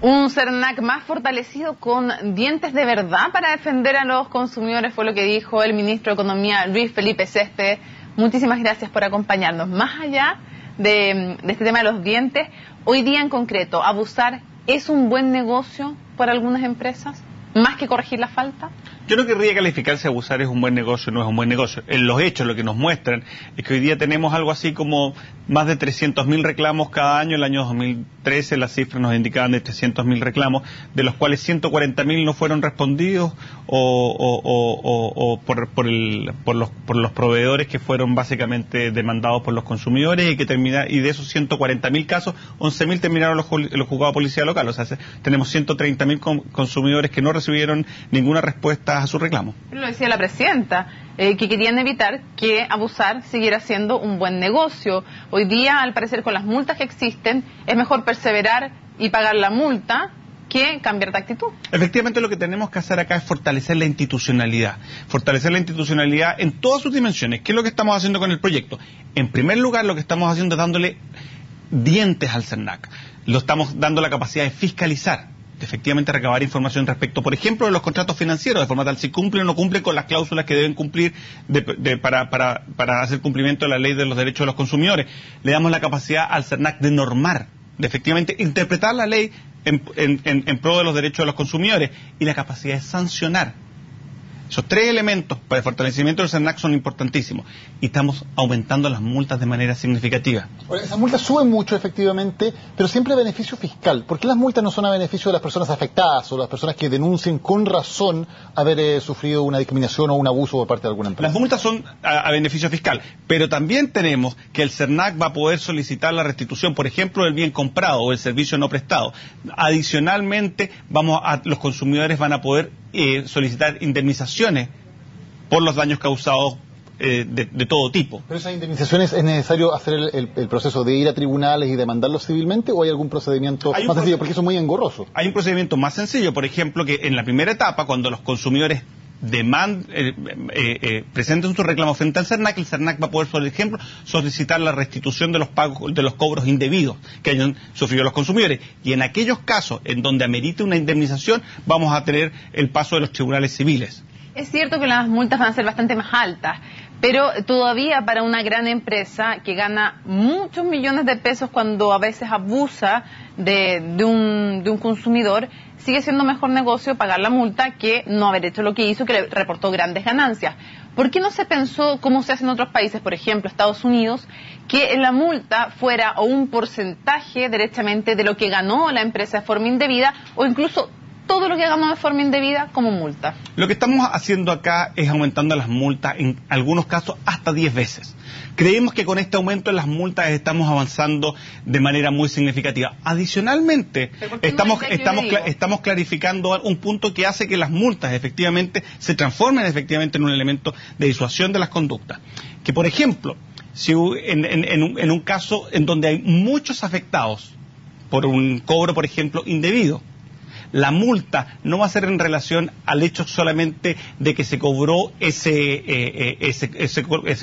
Un Cernac más fortalecido con dientes de verdad para defender a los consumidores fue lo que dijo el ministro de Economía, Luis Felipe Céspedes. Muchísimas gracias por acompañarnos. Más allá de este tema de los dientes, hoy día en concreto, ¿abusar es un buen negocio para algunas empresas? ¿Más que corregir la falta? Yo no querría calificar si abusar es un buen negocio o no es un buen negocio. En los hechos lo que nos muestran es que hoy día tenemos algo así como más de 300.000 reclamos cada año. El año 2013 las cifras nos indicaban de 300.000 reclamos, de los cuales 140.000 no fueron respondidos o por los proveedores que fueron básicamente demandados por los consumidores y de esos 140.000 casos, 11.000 terminaron los juzgados de policía local. O sea, tenemos 130.000 consumidores que no recibieron ninguna respuesta a su reclamo. Lo decía la presidenta, que querían evitar que abusar siguiera siendo un buen negocio. Hoy día, al parecer, con las multas que existen, es mejor perseverar y pagar la multa que cambiar de actitud. Efectivamente, lo que tenemos que hacer acá es fortalecer la institucionalidad en todas sus dimensiones. ¿Qué es lo que estamos haciendo con el proyecto? En primer lugar, lo que estamos haciendo es dándole dientes al Cernac. Lo estamos dando la capacidad de fiscalizar, de efectivamente recabar información respecto, por ejemplo, de los contratos financieros, de forma tal si cumplen o no cumplen con las cláusulas que deben cumplir para hacer cumplimiento de la ley de los derechos de los consumidores. Le damos la capacidad al Cernac de normar, de efectivamente interpretar la ley en pro de los derechos de los consumidores, y la capacidad de sancionar. Esos tres elementos para el fortalecimiento del Cernac son importantísimos y estamos aumentando las multas de manera significativa. Bueno, esas multas suben mucho, efectivamente, pero siempre a beneficio fiscal. ¿Por qué las multas no son a beneficio de las personas afectadas o las personas que denuncien con razón haber sufrido una discriminación o un abuso por parte de alguna empresa? Las multas son a beneficio fiscal, pero también tenemos que el Cernac va a poder solicitar la restitución, por ejemplo, del bien comprado o el servicio no prestado. Adicionalmente, los consumidores van a poder solicitar indemnizaciones por los daños causados de todo tipo. ¿Pero esas indemnizaciones es necesario hacer el proceso de ir a tribunales y demandarlos civilmente, o hay algún procedimiento más sencillo? Porque eso es muy engorroso. Hay un procedimiento más sencillo, por ejemplo, que en la primera etapa, cuando los consumidores presenten su reclamo frente al Cernac, el Cernac va a poder, por ejemplo, solicitar la restitución de los pagos, de los cobros indebidos que hayan sufrido los consumidores. Y en aquellos casos en donde amerite una indemnización, vamos a tener el paso de los tribunales civiles. Es cierto que las multas van a ser bastante más altas, pero todavía para una gran empresa que gana muchos millones de pesos cuando a veces abusa de un consumidor, sigue siendo mejor negocio pagar la multa que no haber hecho lo que hizo, que le reportó grandes ganancias. ¿Por qué no se pensó, como se hace en otros países, por ejemplo Estados Unidos, que la multa fuera o un porcentaje derechamente de lo que ganó la empresa de forma indebida, o incluso todo lo que hagamos de forma indebida como multa? Lo que estamos haciendo acá es aumentando las multas, en algunos casos hasta 10 veces. Creemos que con este aumento en las multas estamos avanzando de manera muy significativa. Adicionalmente, estamos clarificando un punto que hace que las multas efectivamente se transformen efectivamente en un elemento de disuasión de las conductas. Que, por ejemplo, si en un caso en donde hay muchos afectados por un cobro, por ejemplo, indebido, la multa no va a ser en relación al hecho solamente de que se cobró ese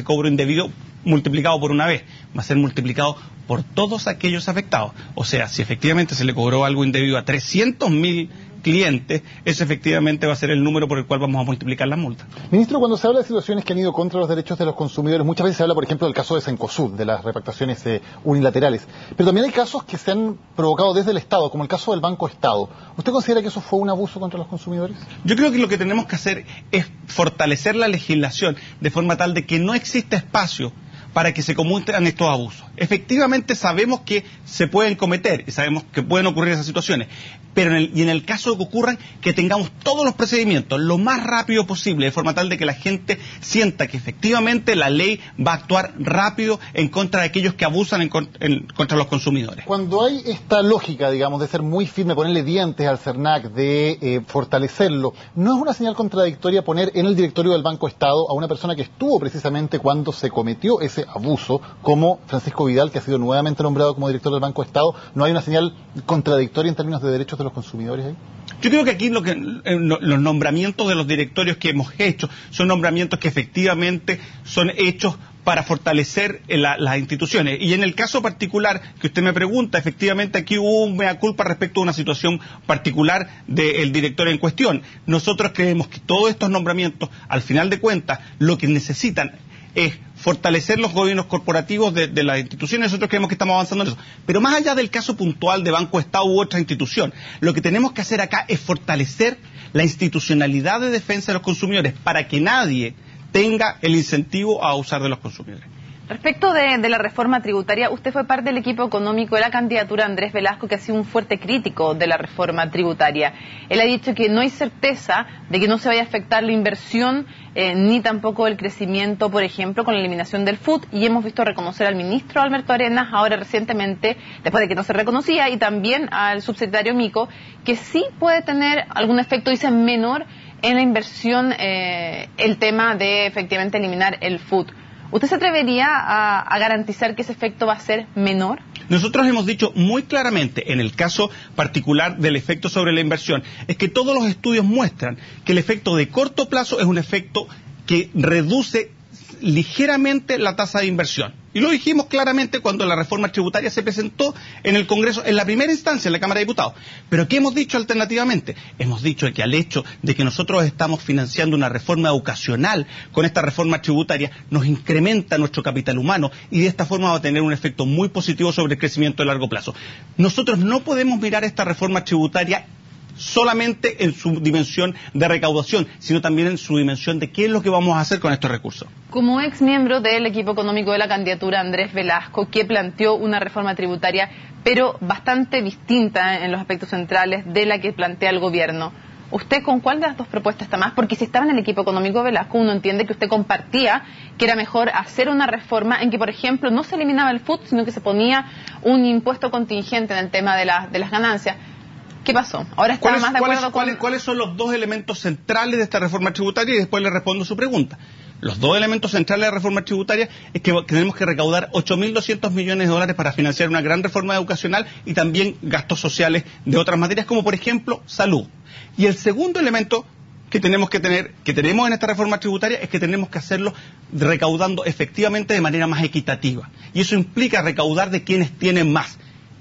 cobro indebido multiplicado por una vez, va a ser multiplicado por todos aquellos afectados. O sea, si efectivamente se le cobró algo indebido a 300.000 clientes, ese efectivamente va a ser el número por el cual vamos a multiplicar las multas. Ministro, cuando se habla de situaciones que han ido contra los derechos de los consumidores, muchas veces se habla, por ejemplo, del caso de Cencosud, de las repactaciones unilaterales, pero también hay casos que se han provocado desde el Estado, como el caso del Banco Estado. ¿Usted considera que eso fue un abuso contra los consumidores? Yo creo que lo que tenemos que hacer es fortalecer la legislación de forma tal de que no exista espacio para que se cometan estos abusos. Efectivamente sabemos que se pueden cometer y sabemos que pueden ocurrir esas situaciones, pero en el caso de que ocurran, que tengamos todos los procedimientos lo más rápido posible, de forma tal de que la gente sienta que efectivamente la ley va a actuar rápido en contra de aquellos que abusan contra los consumidores. Cuando hay esta lógica, digamos, de ser muy firme, ponerle dientes al Cernac, de fortalecerlo, ¿no es una señal contradictoria poner en el directorio del Banco Estado a una persona que estuvo precisamente cuando se cometió ese abuso, como Francisco Vidal, que ha sido nuevamente nombrado como director del Banco Estado? ¿No hay una señal contradictoria en términos de derechos de los consumidores ahí? Yo creo que aquí los nombramientos de los directorios que hemos hecho son nombramientos que efectivamente son hechos para fortalecer las instituciones. Y en el caso particular que usted me pregunta, efectivamente aquí hubo un mea culpa respecto a una situación particular del director en cuestión. Nosotros creemos que todos estos nombramientos, al final de cuentas, lo que necesitan es fortalecer los gobiernos corporativos de las instituciones. Nosotros creemos que estamos avanzando en eso. Pero más allá del caso puntual de Banco Estado u otra institución, lo que tenemos que hacer acá es fortalecer la institucionalidad de defensa de los consumidores para que nadie tenga el incentivo a abusar de los consumidores. Respecto de la reforma tributaria, usted fue parte del equipo económico de la candidatura Andrés Velasco, que ha sido un fuerte crítico de la reforma tributaria. Él ha dicho que no hay certeza de que no se vaya a afectar la inversión ni tampoco el crecimiento, por ejemplo, con la eliminación del FUT, y hemos visto reconocer al ministro Alberto Arenas ahora recientemente, después de que no se reconocía, y también al subsecretario Mico, que sí puede tener algún efecto, dicen, menor en la inversión el tema de efectivamente eliminar el FUT. ¿Usted se atrevería a garantizar que ese efecto va a ser menor? Nosotros hemos dicho muy claramente, en el caso particular del efecto sobre la inversión, es que todos los estudios muestran que el efecto de corto plazo es un efecto que reduce ligeramente la tasa de inversión. Y lo dijimos claramente cuando la reforma tributaria se presentó en el Congreso, en la primera instancia, en la Cámara de Diputados. Pero ¿qué hemos dicho alternativamente? Hemos dicho que al hecho de que nosotros estamos financiando una reforma educacional con esta reforma tributaria, nos incrementa nuestro capital humano y de esta forma va a tener un efecto muy positivo sobre el crecimiento a largo plazo. Nosotros no podemos mirar esta reforma tributaria solamente en su dimensión de recaudación, sino también en su dimensión de qué es lo que vamos a hacer con estos recursos. Como ex miembro del equipo económico de la candidatura Andrés Velasco, que planteó una reforma tributaria, pero bastante distinta en los aspectos centrales de la que plantea el gobierno, ¿usted con cuál de las dos propuestas está más? Porque si estaba en el equipo económico de Velasco, uno entiende que usted compartía que era mejor hacer una reforma en que, por ejemplo, no se eliminaba el FUT, sino que se ponía un impuesto contingente en el tema de las ganancias. ¿Qué pasó? Ahora está más de acuerdo con... ¿Cuáles son los dos elementos centrales de esta reforma tributaria? Y después le respondo su pregunta. Los dos elementos centrales de la reforma tributaria es que tenemos que recaudar 8.200 millones de dólares para financiar una gran reforma educacional y también gastos sociales de otras materias, como por ejemplo salud. Y el segundo elemento que tenemos que tener, que tenemos en esta reforma tributaria, es que tenemos que hacerlo recaudando efectivamente de manera más equitativa. Y eso implica recaudar de quienes tienen más.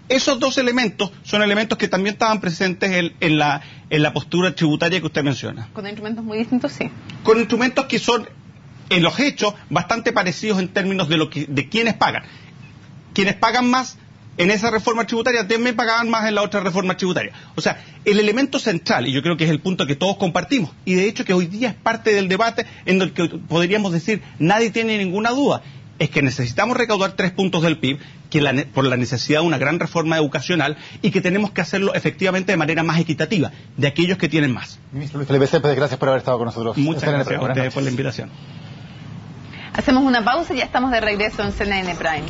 Esos dos elementos son elementos que también estaban presentes en la postura tributaria que usted menciona. ¿Con instrumentos muy distintos? Sí. Con instrumentos que son, en los hechos, bastante parecidos en términos de quienes pagan. Quienes pagan más en esa reforma tributaria también pagaban más en la otra reforma tributaria. O sea, el elemento central, y yo creo que es el punto que todos compartimos, y de hecho que hoy día es parte del debate en el que podríamos decir nadie tiene ninguna duda, es que necesitamos recaudar 3 puntos del PIB por la necesidad de una gran reforma educacional y que tenemos que hacerlo efectivamente de manera más equitativa, de aquellos que tienen más. Ministro Luis Felipe Céspedes, gracias por haber estado con nosotros. Muchas gracias a ustedes por la invitación. Hacemos una pausa y ya estamos de regreso en CNN Prime.